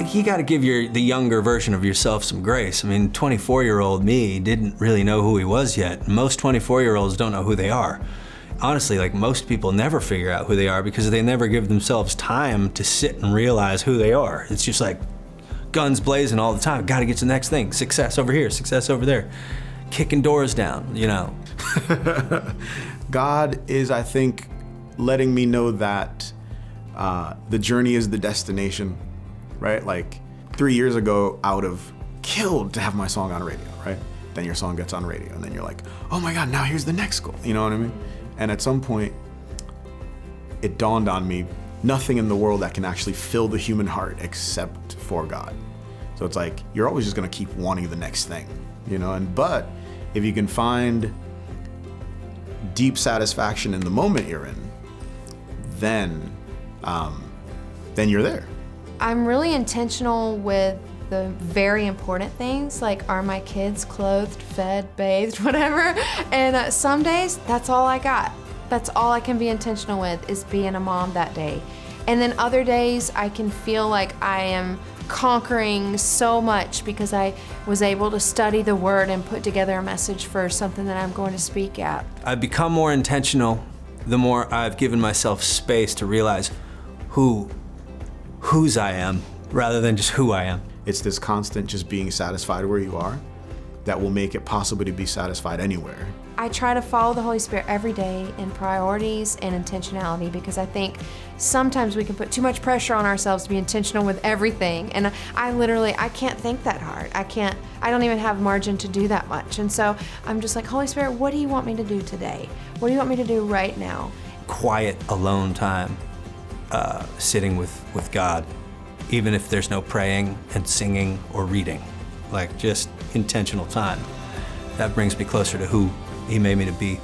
like you got to give the younger version of yourself some grace. I mean, 24-year-old me didn't really know who he was yet. Most 24-year-olds don't know who they are. Honestly, like most people never figure out who they are because they never give themselves time to sit and realize who they are. It's just like guns blazing all the time. Got to get to the next thing. Success over here, success over there. Kicking doors down, you know. God is, I think, letting me know that the journey is the destination, right? Like 3 years ago, I would have killed to have my song on radio, right? Then your song gets on radio and then you're like, oh my God, now here's the next goal, you know what I mean? And at some point, it dawned on me, nothing in the world that can actually fill the human heart except for God. So it's like, you're always just gonna keep wanting the next thing, you know? But if you can find deep satisfaction in the moment you're in, then you're there. I'm really intentional with the very important things, like are my kids clothed, fed, bathed, whatever. And some days, that's all I got. That's all I can be intentional with, is being a mom that day. And then other days, I can feel like I am conquering so much because I was able to study the word and put together a message for something that I'm going to speak at. I've become more intentional the more I've given myself space to realize whose I am rather than just who I am. It's this constant just being satisfied where you are that will make it possible to be satisfied anywhere. I try to follow the Holy Spirit every day in priorities and intentionality, because I think sometimes we can put too much pressure on ourselves to be intentional with everything. And I can't think that hard. I don't even have margin to do that much. And so I'm just like, Holy Spirit, what do you want me to do today? What do you want me to do right now? Quiet, alone time, sitting with God, even if there's no praying and singing or reading, like just intentional time. That brings me closer to who He made me to be.